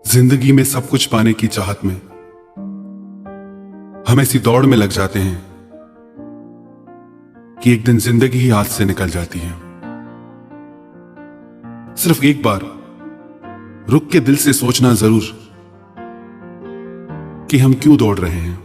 जिंदगी में सब कुछ पाने की चाहत में हम ऐसी दौड़ में लग जाते हैं कि एक दिन जिंदगी ही हाथ से निकल जाती है। सिर्फ एक बार रुक के दिल से सोचना जरूर कि हम क्यों दौड़ रहे हैं।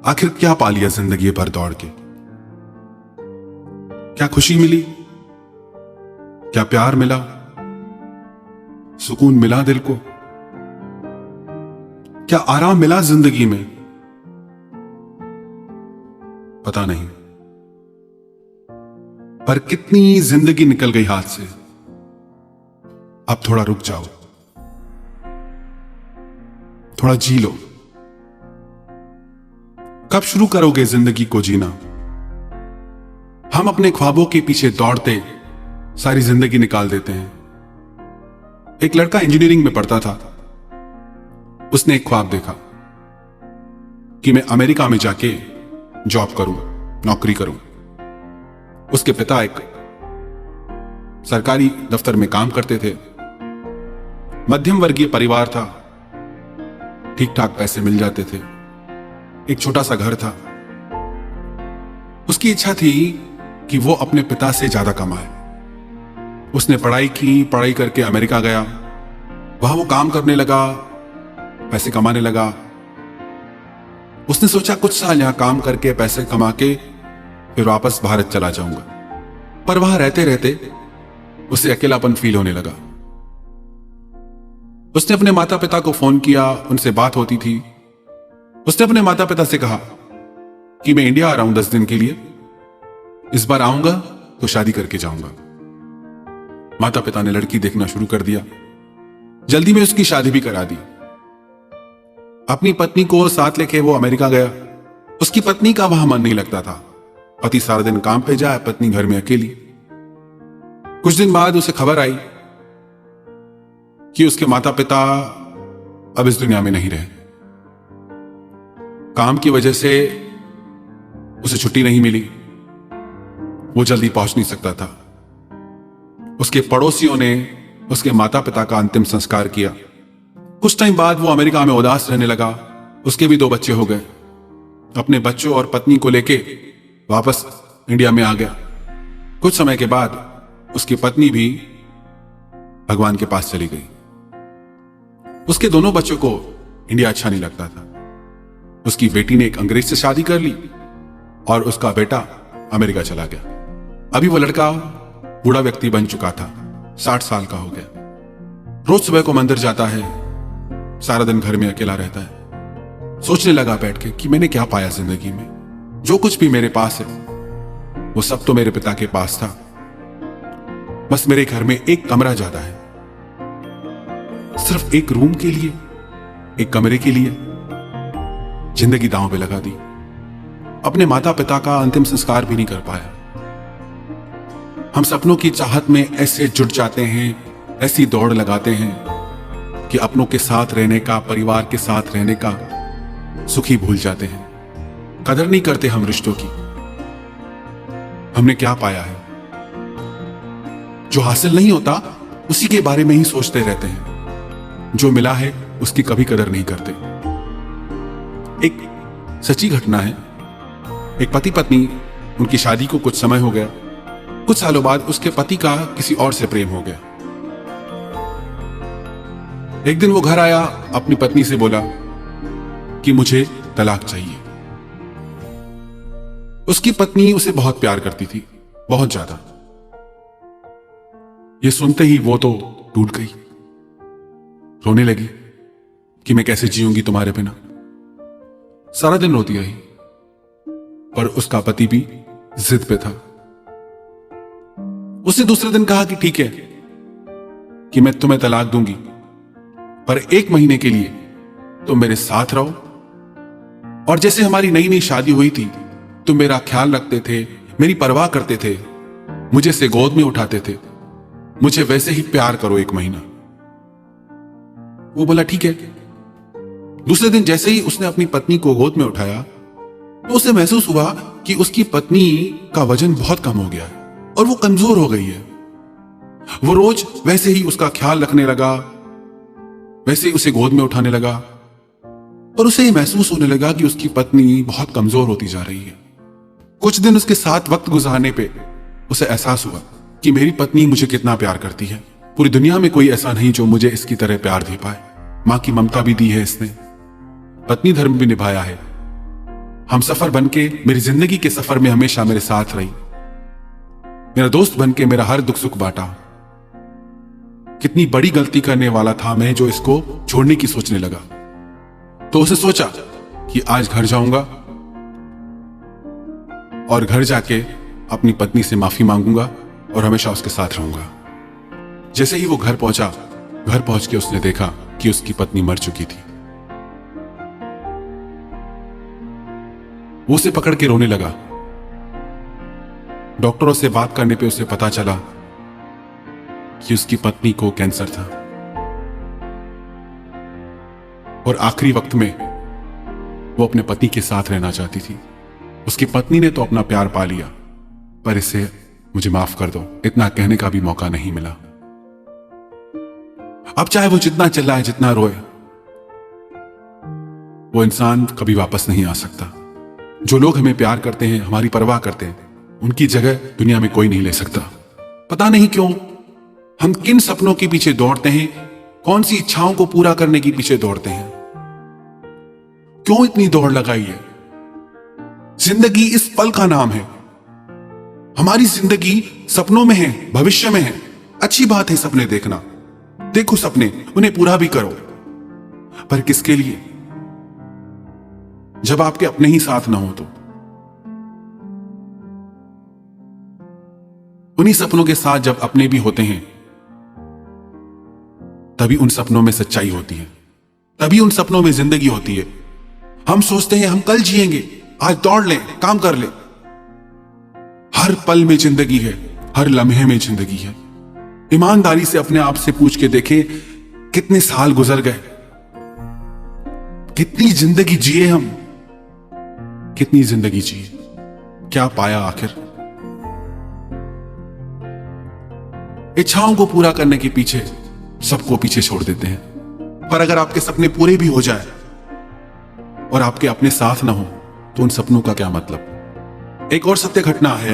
आखिर क्या पा लिया जिंदगी भर दौड़ के? क्या खुशी मिली? क्या प्यार मिला? सुकून मिला दिल को? क्या आराम मिला जिंदगी में? पता नहीं, पर कितनी जिंदगी निकल गई हाथ से। अब थोड़ा रुक जाओ, थोड़ा जी लो। कब शुरू करोगे जिंदगी को जीना? हम अपने ख्वाबों के पीछे दौड़ते सारी जिंदगी निकाल देते हैं। एक लड़का इंजीनियरिंग में पढ़ता था। उसने एक ख्वाब देखा कि मैं अमेरिका में जाके जॉब करूं, नौकरी करूं। उसके पिता एक सरकारी दफ्तर में काम करते थे। मध्यम वर्गीय परिवार था, ठीक ठाक पैसे मिल जाते थे, एक छोटा सा घर था। उसकी इच्छा थी कि वो अपने पिता से ज्यादा कमाए। उसने पढ़ाई की, पढ़ाई करके अमेरिका गया। वहां वो काम करने लगा, पैसे कमाने लगा। उसने सोचा कुछ साल यहां काम करके पैसे कमा के फिर वापस भारत चला जाऊंगा। पर वहां रहते रहते उसे अकेलापन फील होने लगा। उसने अपने माता पिता को फोन किया, उनसे बात होती थी। उसने अपने माता पिता से कहा कि मैं इंडिया आ रहा हूं 10 दिन के लिए, इस बार आऊंगा तो शादी करके जाऊंगा। माता पिता ने लड़की देखना शुरू कर दिया। जल्दी में उसकी शादी भी करा दी। अपनी पत्नी को साथ लेके वो अमेरिका गया। उसकी पत्नी का वहां मन नहीं लगता था। पति सारा दिन काम पे जाए, पत्नी घर में अकेली। कुछ दिन बाद उसे खबर आई कि उसके माता पिता अब इस दुनिया में नहीं रहे। काम की वजह से उसे छुट्टी नहीं मिली। वो जल्दी पहुंच नहीं सकता था। उसके पड़ोसियों ने उसके माता पिता का अंतिम संस्कार किया। कुछ टाइम बाद वो अमेरिका में उदास रहने लगा। उसके भी 2 बच्चे हो गए। अपने बच्चों और पत्नी को लेके वापस इंडिया में आ गया। कुछ समय के बाद उसकी पत्नी भी भगवान के पास चली गई। उसके दोनों बच्चों को इंडिया अच्छा नहीं लगता था। उसकी बेटी ने एक अंग्रेज से शादी कर ली और उसका बेटा अमेरिका चला गया। अभी वो लड़का बूढ़ा व्यक्ति बन चुका था, 60 साल का हो गया। रोज सुबह को मंदिर जाता है, सारा दिन घर में अकेला रहता है। सोचने लगा बैठ के कि मैंने क्या पाया जिंदगी में। जो कुछ भी मेरे पास है वो सब तो मेरे पिता के पास था। बस मेरे घर में एक कमरा ज्यादा है। सिर्फ एक रूम के लिए, एक कमरे के लिए जिंदगी दांव पे लगा दी। अपने माता पिता का अंतिम संस्कार भी नहीं कर पाया। हम सपनों की चाहत में ऐसे जुट जाते हैं, ऐसी दौड़ लगाते हैं कि अपनों के साथ रहने का, परिवार के साथ रहने का सुख ही भूल जाते हैं। कदर नहीं करते हम रिश्तों की। हमने क्या पाया है? जो हासिल नहीं होता उसी के बारे में ही सोचते रहते हैं। जो मिला है उसकी कभी कदर नहीं करते। एक सच्ची घटना है। एक पति पत्नी, उनकी शादी को कुछ समय हो गया। कुछ सालों बाद उसके पति का किसी और से प्रेम हो गया। एक दिन वो घर आया, अपनी पत्नी से बोला कि मुझे तलाक चाहिए। उसकी पत्नी उसे बहुत प्यार करती थी, बहुत ज्यादा। ये सुनते ही वो तो टूट गई, रोने लगी कि मैं कैसे जीऊंगी तुम्हारे बिना। सारा दिन रोती रही, पर उसका पति भी जिद पे था। उसने दूसरे दिन कहा कि ठीक है कि मैं तुम्हें तलाक दूंगी, पर 1 महीने के लिए तुम मेरे साथ रहो। और जैसे हमारी नई नई शादी हुई थी, तुम मेरा ख्याल रखते थे, मेरी परवाह करते थे, मुझे से गोद में उठाते थे, मुझे वैसे ही प्यार करो 1 महीना। वो बोला ठीक है। दूसरे दिन जैसे ही उसने अपनी पत्नी को गोद में उठाया तो उसे महसूस हुआ कि उसकी पत्नी का वजन बहुत कम हो गया है और वो कमजोर हो गई है। वो रोज वैसे ही उसका ख्याल रखने लगा, वैसे ही उसे गोद में उठाने लगा, और उसे ये महसूस होने लगा कि उसकी पत्नी बहुत कमजोर होती जा रही है। कुछ दिन उसके साथ वक्त गुजारने पे उसे एहसास हुआ कि मेरी पत्नी मुझे कितना प्यार करती है। पूरी दुनिया में कोई ऐसा नहीं जो मुझे इसकी तरह प्यार दे पाए। मां की ममता भी दी है इसने, पत्नी धर्म भी निभाया है। हम सफर बनके मेरी जिंदगी के सफर में हमेशा मेरे साथ रही, मेरा दोस्त बनके मेरा हर दुख सुख बांटा। कितनी बड़ी गलती करने वाला था मैं जो इसको छोड़ने की सोचने लगा। तो उसे सोचा कि आज घर जाऊंगा और घर जाके अपनी पत्नी से माफी मांगूंगा और हमेशा उसके साथ रहूंगा। जैसे ही वो घर पहुंचा, घर पहुंच के उसने देखा कि उसकी पत्नी मर चुकी थी। वो उसे पकड़ के रोने लगा। डॉक्टरों से बात करने पे उसे पता चला कि उसकी पत्नी को कैंसर था और आखिरी वक्त में वो अपने पति के साथ रहना चाहती थी। उसकी पत्नी ने तो अपना प्यार पा लिया, पर इसे मुझे माफ कर दो इतना कहने का भी मौका नहीं मिला। अब चाहे वो जितना चिल्लाए, जितना रोए, वो इंसान कभी वापस नहीं आ सकता। जो लोग हमें प्यार करते हैं, हमारी परवाह करते हैं, उनकी जगह दुनिया में कोई नहीं ले सकता। पता नहीं क्यों हम किन सपनों के पीछे दौड़ते हैं, कौन सी इच्छाओं को पूरा करने के पीछे दौड़ते हैं, क्यों इतनी दौड़ लगाई है। जिंदगी इस पल का नाम है। हमारी जिंदगी सपनों में है, भविष्य में है। अच्छी बात है सपने देखना, देखो सपने, उन्हें पूरा भी करो, पर किसके लिए? जब आपके अपने ही साथ ना हो तो। उन्हीं सपनों के साथ जब अपने भी होते हैं, तभी उन सपनों में सच्चाई होती है, तभी उन सपनों में जिंदगी होती है। हम सोचते हैं हम कल जिएंगे, आज दौड़ लें, काम कर लें। हर पल में जिंदगी है, हर लम्हे में जिंदगी है। ईमानदारी से अपने आप से पूछ के देखें, कितने साल गुजर गए, कितनी जिंदगी जिए हम, कितनी जिंदगी जिए, क्या पाया आखिर? इच्छाओं को पूरा करने के पीछे सबको पीछे छोड़ देते हैं, पर अगर आपके सपने पूरे भी हो जाए और आपके अपने साथ ना हो तो उन सपनों का क्या मतलब? एक और सत्य घटना है।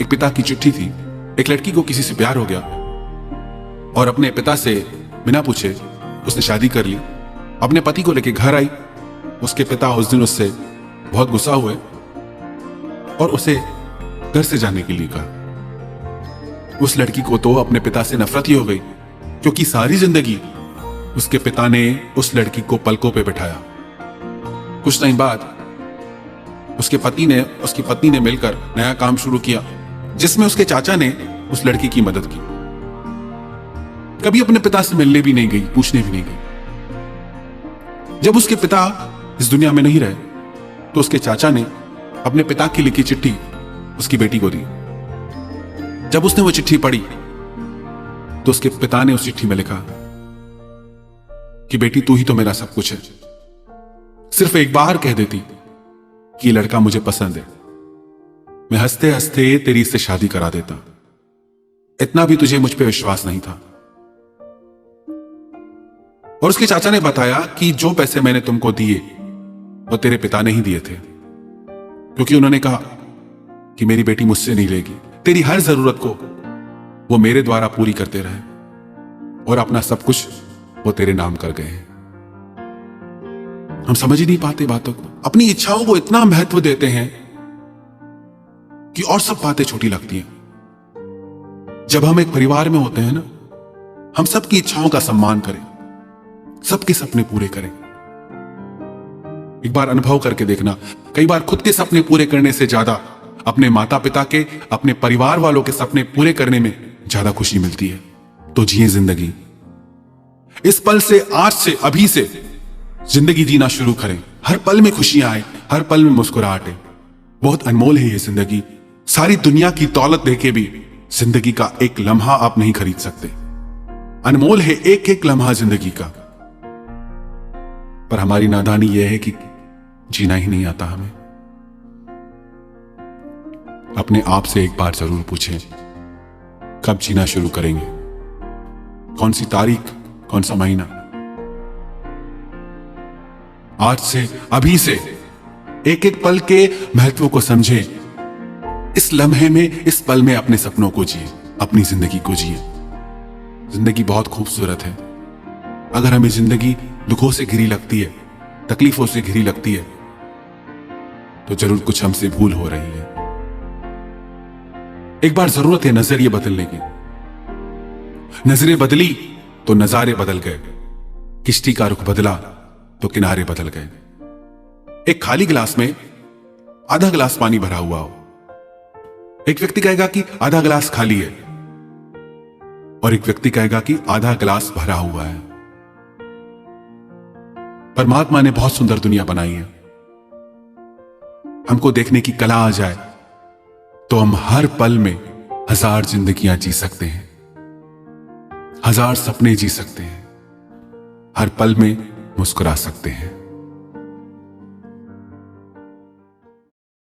एक पिता की चिट्ठी थी। एक लड़की को किसी से प्यार हो गया और अपने पिता से बिना पूछे उसने शादी कर ली। अपने पति को लेकर घर आई। उसके पिता उस दिन उससे बहुत गुस्सा हुए और उसे घर से जाने के लिए कहा। उस लड़की को तो अपने पिता से नफरत ही हो गई, क्योंकि सारी जिंदगी उसके पिता ने उस लड़की को पलकों पे बिठाया। कुछ टाइम बाद उसकी पत्नी ने मिलकर नया काम शुरू किया, जिसमें उसके चाचा ने उस लड़की की मदद की। कभी अपने पिता से मिलने भी नहीं गई, पूछने भी नहीं गई। जब उसके पिता इस दुनिया में नहीं रहे तो उसके चाचा ने अपने पिता की लिखी चिट्ठी उसकी बेटी को दी। जब उसने वो चिट्ठी पढ़ी तो उसके पिता ने उस चिट्ठी में लिखा कि बेटी तू ही तो मेरा सब कुछ है। सिर्फ एक बार कह देती कि लड़का मुझे पसंद है, मैं हंसते हंसते तेरी से शादी करा देता। इतना भी तुझे मुझ पे विश्वास नहीं था। और उसके चाचा ने बताया कि जो पैसे मैंने तुमको दिए वो तेरे पिता ने ही दिए थे, क्योंकि उन्होंने कहा कि मेरी बेटी मुझसे नहीं लेगी, तेरी हर जरूरत को वो मेरे द्वारा पूरी करते रहे और अपना सब कुछ वो तेरे नाम कर गए हैं। हम समझ ही नहीं पाते बातों को, अपनी इच्छाओं को इतना महत्व देते हैं कि और सब बातें छोटी लगती हैं। जब हम एक परिवार में होते हैं ना, हम सबकी इच्छाओं का सम्मान करें, सबके सपने पूरे करें। एक बार अनुभव करके देखना, कई बार खुद के सपने पूरे करने से ज्यादा अपने माता पिता के, अपने परिवार वालों के सपने पूरे करने में ज्यादा खुशी मिलती है। तो जिए जिंदगी, इस पल से, आज से, अभी से जिंदगी जीना शुरू करें। हर पल में खुशियां आए, हर पल में मुस्कुराहट है। बहुत अनमोल है ये जिंदगी। सारी दुनिया की दौलत देके भी जिंदगी का एक लम्हा आप नहीं खरीद सकते। अनमोल है एक एक लम्हा जिंदगी का। पर हमारी नादानी यह है कि जीना ही नहीं आता हमें। अपने आप से एक बार जरूर पूछें, कब जीना शुरू करेंगे, कौन सी तारीख, कौन सा महीना। आज से, अभी से एक एक पल के महत्व को समझे। इस लम्हे में, इस पल में अपने सपनों को जिए, अपनी जिंदगी को जिए। जिंदगी बहुत खूबसूरत है। अगर हमें जिंदगी दुखों से घिरी लगती है, तकलीफों से घिरी लगती है, तो जरूर कुछ हमसे भूल हो रही है। एक बार जरूरत है नजरिए बदलने की। नजरें बदली तो नजारे बदल गए। किश्ती का रुख बदला तो किनारे बदल गए। एक खाली गिलास में आधा गिलास पानी भरा हुआ हो, एक व्यक्ति कहेगा कि आधा गिलास खाली है, और एक व्यक्ति कहेगा कि आधा गिलास भरा हुआ है। परमात्मा ने बहुत सुंदर दुनिया बनाई है। हमको देखने की कला आ जाए तो हम हर पल में 1000 जिंदगियां जी सकते हैं, 1000 सपने जी सकते हैं, हर पल में मुस्कुरा सकते हैं।